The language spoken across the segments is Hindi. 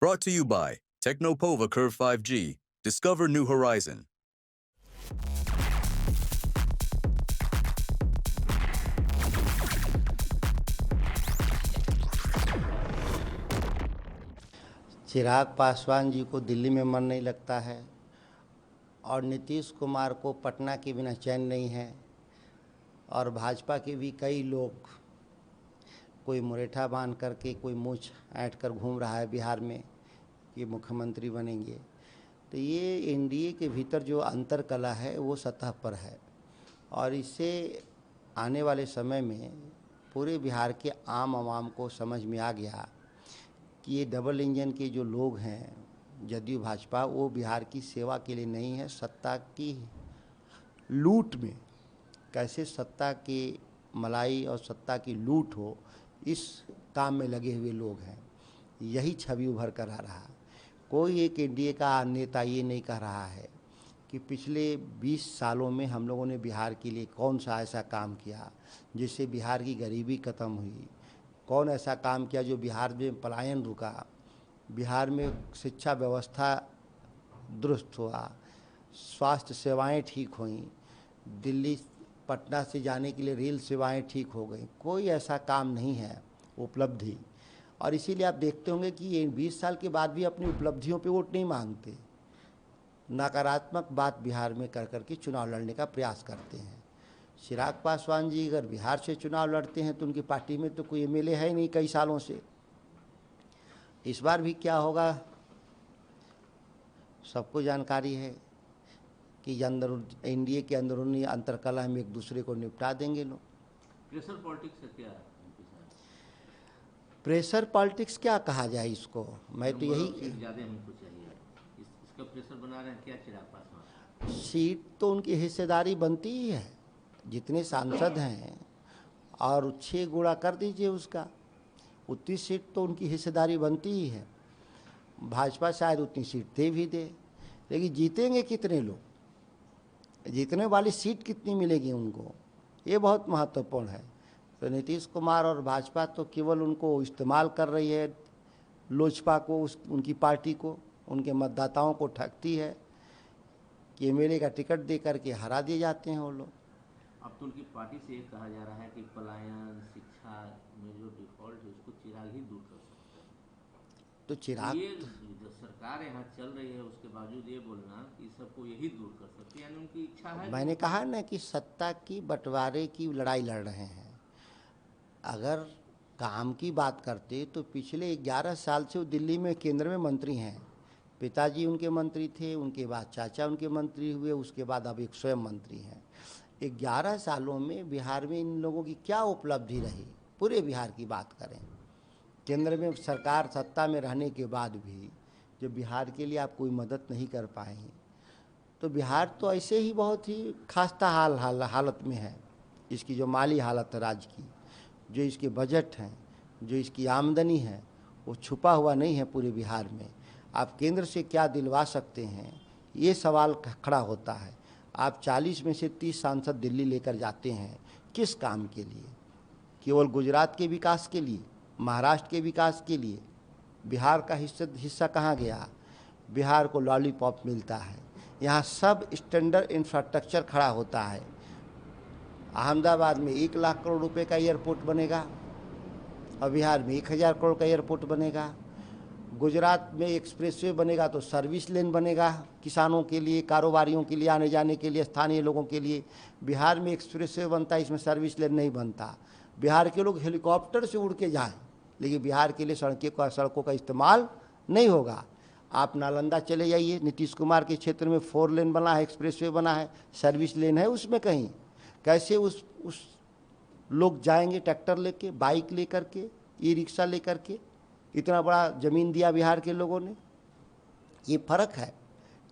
Brought to you by Technopova Curve 5G. Discover new horizon. Chirag Paswan ji को दिल्ली में मन नहीं लगता है और नीतीश कुमार को पटना के बिना चैन नहीं है और भाजपा के भी कई लोग कोई मुरेठा बांध करके कोई मूछ ऐंठ कर घूम रहा है बिहार में कि मुख्यमंत्री बनेंगे। तो ये एनडीए के भीतर जो अंतर कला है वो सतह पर है और इससे आने वाले समय में पूरे बिहार के आम आवाम को समझ में आ गया कि ये डबल इंजन के जो लोग हैं जदयू भाजपा, वो बिहार की सेवा के लिए नहीं है, सत्ता की लूट में कैसे सत्ता की मलाई और सत्ता की लूट हो इस काम में लगे हुए लोग हैं। यही छवि उभर कर आ रहा। कोई एक एनडीए का नेता ये नहीं कह रहा है कि पिछले 20 सालों में हम लोगों ने बिहार के लिए कौन सा ऐसा काम किया जिससे बिहार की गरीबी खत्म हुई, कौन ऐसा काम किया जो बिहार में पलायन रुका, बिहार में शिक्षा व्यवस्था दुरुस्त हुआ, स्वास्थ्य सेवाएं ठीक हुई, दिल्ली पटना से जाने के लिए रेल सेवाएं ठीक हो गई। कोई ऐसा काम नहीं है उपलब्धि। और इसीलिए आप देखते होंगे कि ये 20 साल के बाद भी अपनी उपलब्धियों पे वोट नहीं मांगते, नकारात्मक बात बिहार में कर करके चुनाव लड़ने का प्रयास करते हैं। चिराग पासवान जी अगर बिहार से चुनाव लड़ते हैं तो उनकी पार्टी में तो कोई एमएलए है ही नहीं कई सालों से। इस बार भी क्या होगा सबको जानकारी है कि एनडीए के अंदरूनी अंतरकलह में एक दूसरे को निपटा देंगे लोग। प्रेशर पॉलिटिक्स है क्या? प्रेशर पॉलिटिक्स क्या कहा जाए इसको, मैं तो यही ज़्यादा हमको चाहिए इसका प्रेशर बना रहे हैं क्या चिराग पासवान? सीट तो उनकी हिस्सेदारी बनती ही है, जितने सांसद हैं और 6 गुणा कर दीजिए उसका, उतनी सीट तो उनकी हिस्सेदारी बनती ही है। भाजपा शायद उतनी सीट दे भी दे, लेकिन जीतेंगे कितने लोग, जीतने वाली सीट कितनी मिलेगी उनको, ये बहुत महत्वपूर्ण है। तो नीतीश कुमार और भाजपा तो केवल उनको इस्तेमाल कर रही है, लोजपा को, उनकी पार्टी को, उनके मतदाताओं को ठगती है कि एमएलए का टिकट दे करके हरा दिए जाते हैं वो लोग। अब तो उनकी पार्टी से ये कहा जा रहा है कि पलायन शिक्षा में जो डिफॉल्ट है उसको चिराग ही दूर कर सकते हैं। तो चिराग ये जो सरकार यहाँ चल रही है उसके बावजूद ये बोलना कि सबको यही दूर कर सकती है, यानी उनकी इच्छा है। मैंने कहा ना कि सत्ता की बंटवारे की लड़ाई लड़ रहे हैं। अगर काम की बात करते तो पिछले 11 साल से वो दिल्ली में केंद्र में मंत्री हैं। पिताजी उनके मंत्री थे, उनके बाद चाचा उनके मंत्री हुए, उसके बाद अब एक स्वयं मंत्री हैं। 11 सालों में बिहार में इन लोगों की क्या उपलब्धि रही, पूरे बिहार की बात करें, केंद्र में सरकार सत्ता में रहने के बाद भी जब बिहार के लिए आप कोई मदद नहीं कर पाए, तो बिहार तो ऐसे ही बहुत ही खास्ता हालत में है। इसकी जो माली हालत है राज्य की, जो इसके बजट हैं, जो इसकी आमदनी है, वो छुपा हुआ नहीं है पूरे बिहार में। आप केंद्र से क्या दिलवा सकते हैं, ये सवाल खड़ा होता है। आप 40 में से 30 सांसद दिल्ली लेकर जाते हैं, किस काम के लिए? केवल गुजरात के विकास के लिए, महाराष्ट्र के विकास के लिए? बिहार का हिस्सा कहाँ गया? बिहार को लॉलीपॉप मिलता है, यहाँ सब स्टैंडर्ड इंफ्रास्ट्रक्चर खड़ा होता है। अहमदाबाद में 1 लाख करोड़ रुपए का एयरपोर्ट बनेगा और बिहार में 1000 करोड़ का एयरपोर्ट बनेगा। गुजरात में एक्सप्रेसवे बनेगा तो सर्विस लेन बनेगा किसानों के लिए, कारोबारियों के लिए, आने जाने के लिए, स्थानीय लोगों के लिए। बिहार में एक्सप्रेसवे बनता है, इसमें सर्विस लेन नहीं बनता। बिहार के लोग हेलीकॉप्टर से उड़ के जाएँ, लेकिन बिहार के लिए सड़कों का इस्तेमाल नहीं होगा। आप नालंदा चले जाइए, नीतीश कुमार के क्षेत्र में 4 लेन बना है, एक्सप्रेसवे बना है, सर्विस लेन है उसमें कहीं? कैसे उस लोग जाएंगे ट्रैक्टर लेके, बाइक लेकर के, ई रिक्शा लेकर के? इतना बड़ा ज़मीन दिया बिहार के लोगों ने। ये फ़र्क है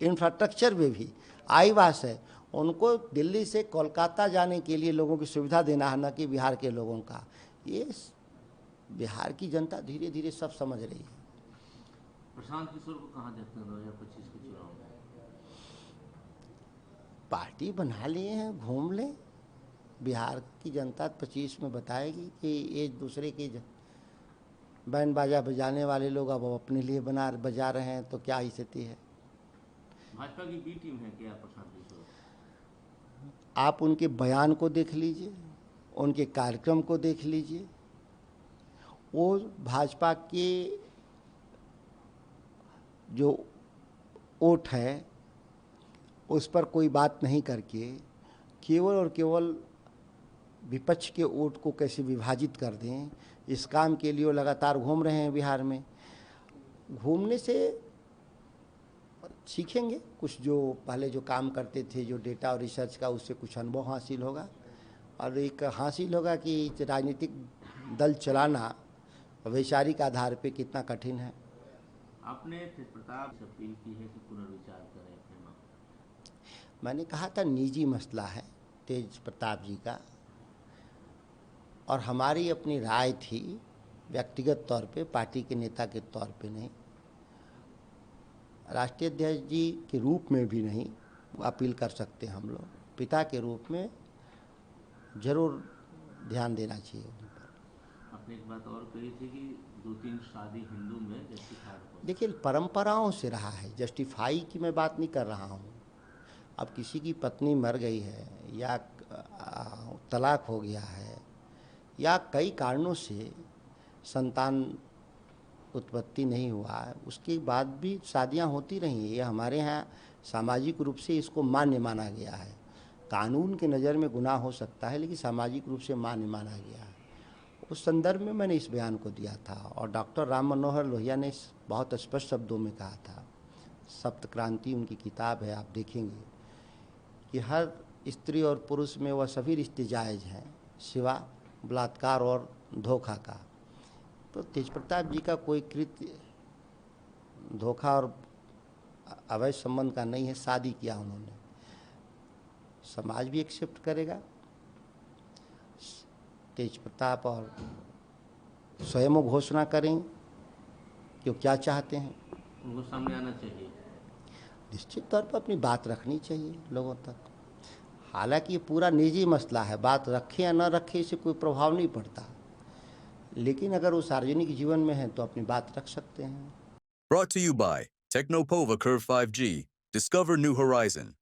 इंफ्रास्ट्रक्चर में भी। आईवास है, उनको दिल्ली से कोलकाता जाने के लिए लोगों की सुविधा देना है, न कि बिहार के लोगों का। ये बिहार की जनता धीरे धीरे सब समझ रही है। प्रशांत किशोर को कहाँ देखते हैं 2025 के चुनाव में? पार्टी बना लिए हैं, घूम लें। बिहार की जनता 25 में बताएगी कि एक दूसरे की बैंड बाजा बजाने वाले लोग अब अपने लिए बजा रहे हैं, तो क्या स्थिति है। भाजपा की बी टीम है क्या प्रशांत किशोर? आप उनके बयान को देख लीजिए, उनके कार्यक्रम को देख लीजिए। वो भाजपा के जो वोट है उस पर कोई बात नहीं करके केवल और केवल विपक्ष के वोट को कैसे विभाजित कर दें, इस काम के लिए वो लगातार घूम रहे हैं बिहार में। घूमने से सीखेंगे कुछ, जो पहले जो काम करते थे, जो डेटा और रिसर्च का, उससे कुछ अनुभव हासिल होगा और एक हासिल होगा कि राजनीतिक दल चलाना वैचारिक आधार पे कितना कठिन है। आपने तेज प्रताप से अपील की है कि पुनर्विचार करें अपने मामले। मैंने कहा था निजी मसला है तेज प्रताप जी का, और हमारी अपनी राय थी व्यक्तिगत तौर पे, पार्टी के नेता के तौर पे नहीं, राष्ट्रीय अध्यक्ष जी के रूप में भी नहीं अपील कर सकते हम लोग, पिता के रूप में जरूर ध्यान देना चाहिए उन पर। आपने एक बात और कही थी कि 2-3 शादी हिंदू में जस्टिफाइड हो। देखिए, परंपराओं से रहा है, जस्टिफाई की मैं बात नहीं कर रहा हूँ। अब किसी की पत्नी मर गई है या तलाक हो गया है या कई कारणों से संतान उत्पत्ति नहीं हुआ है, उसके बाद भी शादियां होती रही हैं। ये हमारे यहाँ सामाजिक रूप से इसको मान्य माना गया है। कानून के नज़र में गुनाह हो सकता है, लेकिन सामाजिक रूप से मान्य माना गया है। उस संदर्भ में मैंने इस बयान को दिया था और डॉक्टर राम मनोहर लोहिया ने बहुत स्पष्ट शब्दों में कहा था, सप्त क्रांति उनकी किताब है, आप देखेंगे कि हर स्त्री और पुरुष में वह सभी रिश्ते जायज़ हैं सिवा बलात्कार और धोखा का। तो तेज प्रताप जी का कोई कृत्य धोखा और अवैध संबंध का नहीं है, शादी किया उन्होंने, समाज भी एक्सेप्ट करेगा। तेज प्रताप और स्वयं वो घोषणा करें कि वो क्या चाहते हैं। उनको सामने आना चाहिए। निश्चित तौर पर अपनी बात रखनी चाहिए लोगों तक। हालांकि ये पूरा निजी मसला है, बात रखें या न रखें इससे कोई प्रभाव नहीं पड़ता, लेकिन अगर वो सार्वजनिक जीवन में है तो अपनी बात रख सकते हैं। Brought to you by Technopova Curve 5G. Discover new horizon.